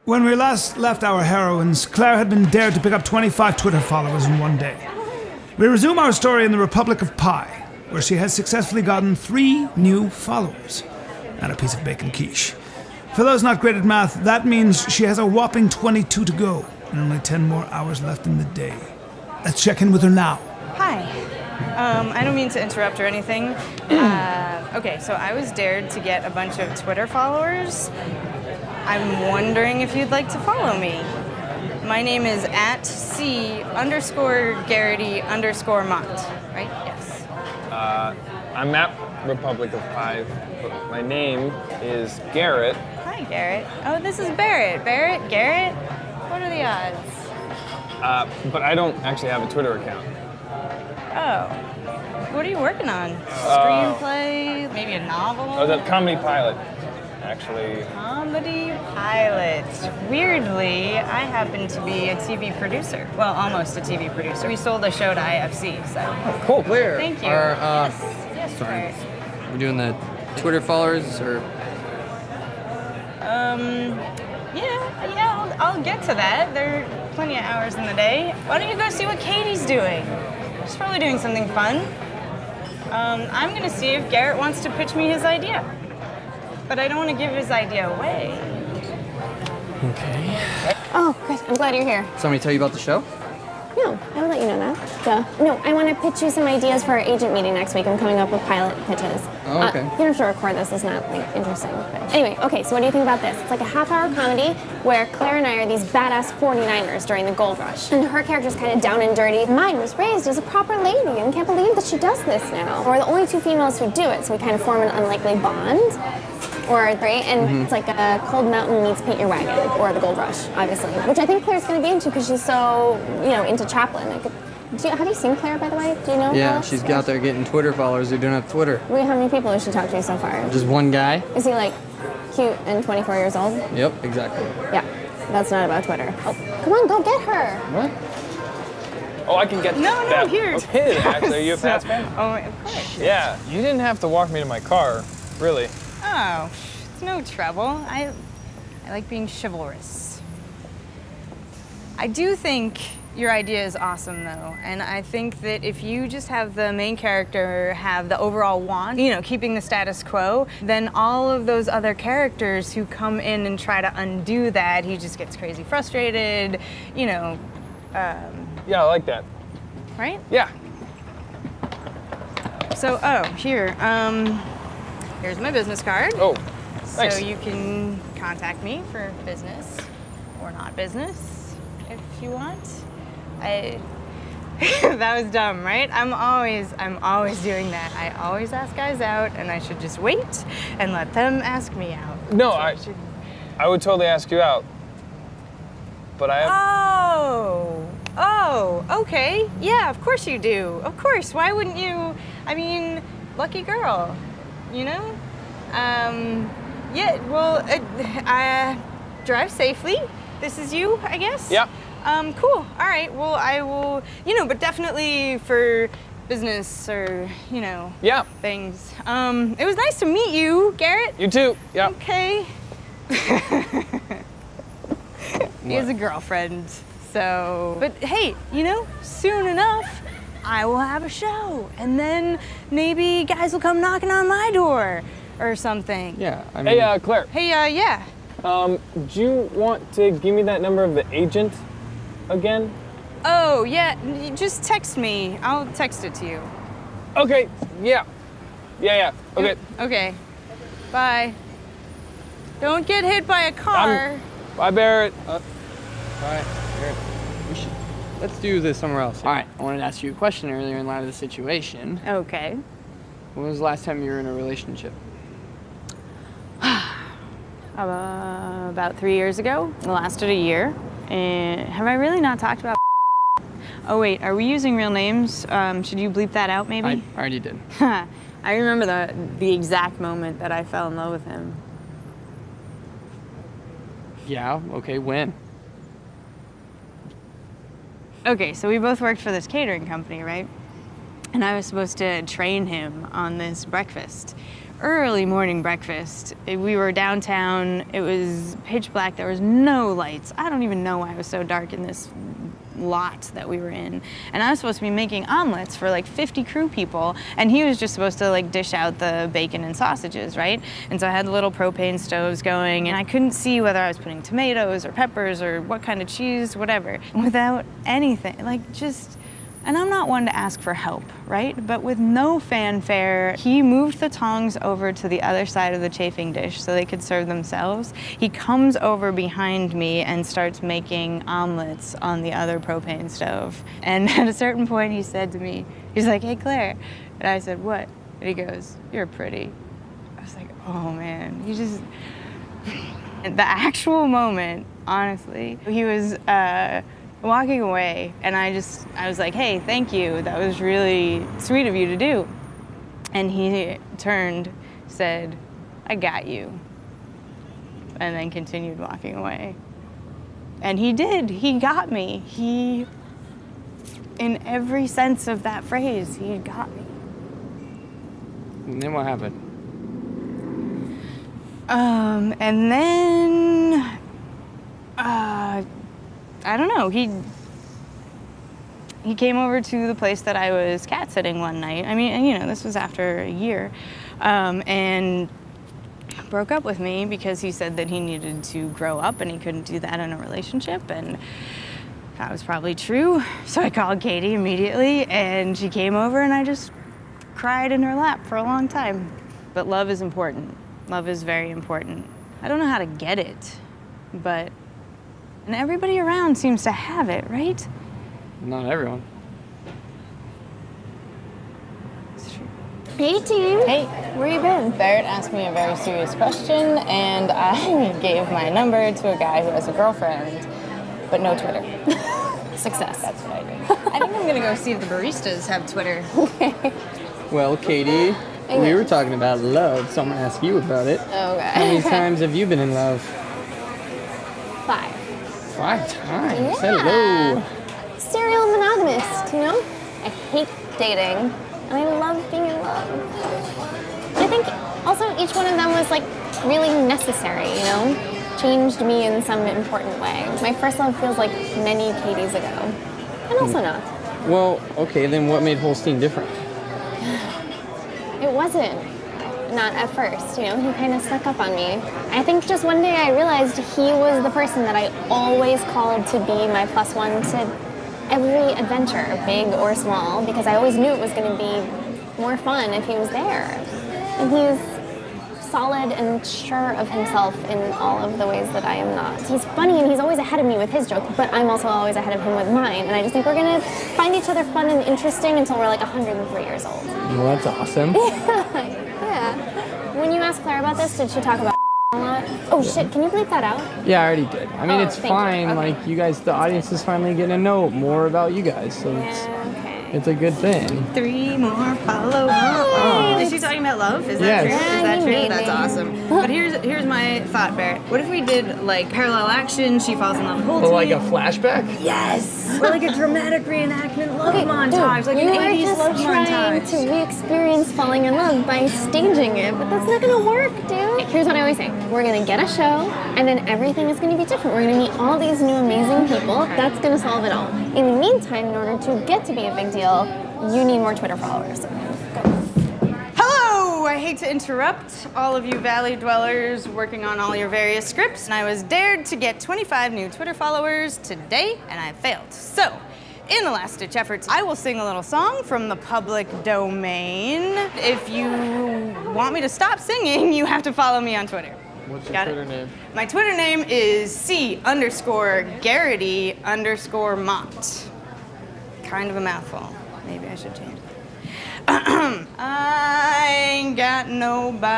When we last left our heroines, Claire had been dared to pick up 25 Twitter followers in one day. We resume our story in the Republic of Pie, where she has successfully gotten 3 new followers and a piece of bacon quiche. For those not great at math, that means she has a whopping 22 to go and only 10 more hours left in the day. Let's check in with her now. Hi. I don't mean to interrupt or anything. Okay, so I was dared to get a bunch of Twitter followers. I'm wondering if you'd like to follow me. My name is @C_Gerety_Mott, right? Yes. I'm at Republic of Pie, but my name is Garrett. Hi, Garrett. Oh, this is Barret. Barret? Garrett? What are the odds? But I don't actually have a Twitter account. Oh. What are you working on? Screenplay? Maybe a novel? Oh, the comedy pilot, actually. Comedy pilot. Weirdly, I happen to be a TV producer. Well, almost a TV producer. We sold a show to IFC, so. Cool, clear. Thank you. Yes, sorry. Barret. We're doing the Twitter followers, or? Yeah, I'll get to that. There are plenty of hours in the day. Why don't you go see what Katie's doing? She's probably doing something fun. I'm gonna see if Garrett wants to pitch me his idea. But I don't want to give his idea away. Okay. Oh, Chris, I'm glad you're here. Somebody tell you about the show? No, I will let you know that. Duh. No, I want to pitch you some ideas for our agent meeting next week. I'm coming up with pilot pitches. Oh, okay. You don't have to record this. It's not, interesting. But anyway, okay, so what do you think about this? It's like a half-hour comedy where Claire and I are these badass 49ers during the gold rush. And her character's kind of down and dirty. Mine was raised as a proper lady and can't believe that she does this now. We're the only 2 females who do it, so we kind of form an unlikely bond. Or 3, and it's like a Cold Mountain meets Paint Your Wagon, or the Gold Rush, obviously. Which I think Claire's going to be into because she's so, into Chaplin. Have you seen Claire, by the way? Do you know? Yeah, Alex? she's out there getting Twitter followers who don't have Twitter. Wait, how many people has she talked to so far? Just one guy? Is he cute and 24 years old? Yep, exactly. Yeah, that's not about Twitter. Oh, come on, go get her. What? Oh, I can get No, that. here. Okay, actually, are you a Pats fan? Oh, of course. Yeah, you didn't have to walk me to my car, really. Oh, it's no trouble. I like being chivalrous. I do think your idea is awesome, though, and I think that if you just have the main character have the overall want, keeping the status quo, then all of those other characters who come in and try to undo that, he just gets crazy frustrated, Yeah, I like that. right? Yeah. So, here's my business card. Oh, thanks. So you can contact me for business or not business if you want. That was dumb, right? I'm always doing that. I always ask guys out, and I should just wait and let them ask me out. No, I would totally ask you out. But I have... Oh, okay. Yeah, of course you do. Of course. Why wouldn't you? I mean, lucky girl, Yeah, well, drive safely. This is you, I guess? Yeah. Cool. All right. Well, I will, but definitely for business or, Yeah. things. It was nice to meet you, Garrett. You too. Yeah. Okay. He has a girlfriend, so... But hey, soon enough, I will have a show. And then maybe guys will come knocking on my door or something. Yeah, I mean... Hey, Claire. Hey, yeah. Do you want to give me that number of the agent again? Oh, yeah, just text me. I'll text it to you. Okay, yeah. Yeah, okay. Okay, bye. Don't get hit by a car. Bye, Barret. All right, here. Let's do this somewhere else. All right, I wanted to ask you a question earlier in light of the situation. Okay. When was the last time you were in a relationship? About 3 years ago. It lasted a year. And have I really not talked about? Oh wait, are we using real names? Should you bleep that out maybe? I already did. I remember the exact moment that I fell in love with him. Yeah, okay, when? Okay, so we both worked for this catering company, right? And I was supposed to train him on this breakfast, early morning breakfast. We were downtown. It was pitch black. There was no lights. I don't even know why it was so dark in this lot that we were in. And I was supposed to be making omelets for like 50 crew people, and he was just supposed to like dish out the bacon and sausages, right? And so I had the little propane stoves going, and I couldn't see whether I was putting tomatoes or peppers or what kind of cheese, whatever, without anything, like just. And I'm not one to ask for help, right? But with no fanfare, he moved the tongs over to the other side of the chafing dish so they could serve themselves. He comes over behind me and starts making omelets on the other propane stove. And at a certain point, he said to me, he's like, "Hey, Claire." And I said, "What?" And he goes, "You're pretty." I was like, oh man, he just, the actual moment, honestly, he was, walking away, and I was like, "Hey, thank you. That was really sweet of you to do." And he turned, said, "I got you," and then continued walking away. And he did. He got me. He, in every sense of that phrase, he got me. And then what happened? And then, I don't know, he came over to the place that I was cat sitting one night. I mean, and, you know, this was after a year, and broke up with me because he said that he needed to grow up and he couldn't do that in a relationship, and that was probably true. So I called Katie immediately, and she came over, and I just cried in her lap for a long time. But love is important. Love is very important. I don't know how to get it, but and everybody around seems to have it, right? Not everyone. It's true. Hey, team. Hey, Where you been? Barret asked me a very serious question, and I gave my number to a guy who has a girlfriend, but no Twitter. Success. That's what I did. I think I'm gonna go see if the baristas have Twitter. Well, Katie, we were talking about love, so I'm gonna ask you about it. How many Okay. times have you been in love? 5. 5 times. Yeah. Hello. Serial monogamist, you know? I hate dating, and I love being in love. I think also each one of them was like really necessary, you know? Changed me in some important way. My first love feels like many Katies ago, and also not. Well, okay, then what made Holstein different? It wasn't. Not at first, you know, he kind of snuck up on me. I think just one day I realized he was the person that I always called to be my +1 to every adventure, big or small, because I always knew it was going to be more fun if he was there. And he's solid and sure of himself in all of the ways that I am not. He's funny and he's always ahead of me with his joke, but I'm also always ahead of him with mine. And I just think we're going to find each other fun and interesting until we're like 103 years old. Well, that's awesome. Yeah. When you asked Claire about this, did she talk about a lot? Oh shit, can you bleep that out? Yeah, I already did. I mean, it's thank you. fine. Okay. Like, you guys, the audience is finally getting to know more about you guys, so it's a good thing. 3 more followers. Oh. Is she talking about love? Is that Yes. true? Yeah, Is that he true? made That's me. awesome. But here's my thought, Barret. What if we did like parallel action? She falls in love with Oh, Holstein. like a flashback? Yes. Or like a dramatic reenactment love montage, like you an were 80s just love trying montage. to re-experience falling in love by staging it, but that's not gonna work, dude. Here's what I always say. We're gonna get a show, and then everything is gonna be different. We're gonna meet all these new amazing people. That's gonna solve it all. In the meantime, in order to get to be a big deal, you need more Twitter followers. Hello! I hate to interrupt all of you Valley dwellers working on all your various scripts, and I was dared to get 25 new Twitter followers today, and I failed. So, in the last-ditch efforts, I will sing a little song from the public domain. If you want me to stop singing, you have to follow me on Twitter. What's your Got it? Twitter name? My Twitter name is C_Gerety_Mott. Kind of a mouthful. Maybe I should change it. I ain't got nobody,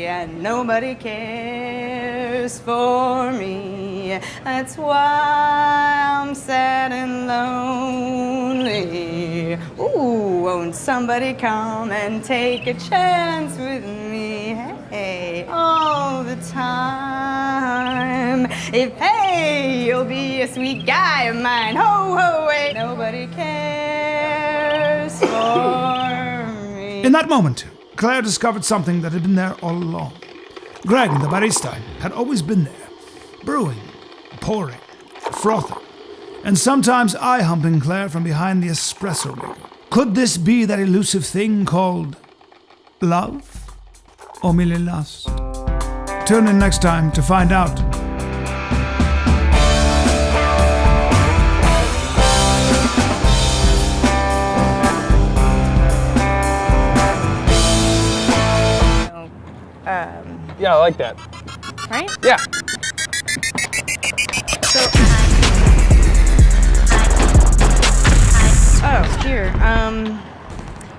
and nobody cares for me. That's why I'm sad and lonely. Ooh, won't somebody come and take a chance with me? Hey, all the time. If hey, you'll be a sweet guy of mine. Ho, ho, wait. Nobody cares for me. In that moment, Claire discovered something that had been there all along. Greg, the barista, had always been there, brewing, pouring, frothing, and sometimes eye-humping Claire from behind the espresso maker. Could this be that elusive thing called love? Or merely lust? Tune in next time to find out. Yeah, I like that. Right? Yeah. Oh, here.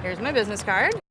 Here's my business card.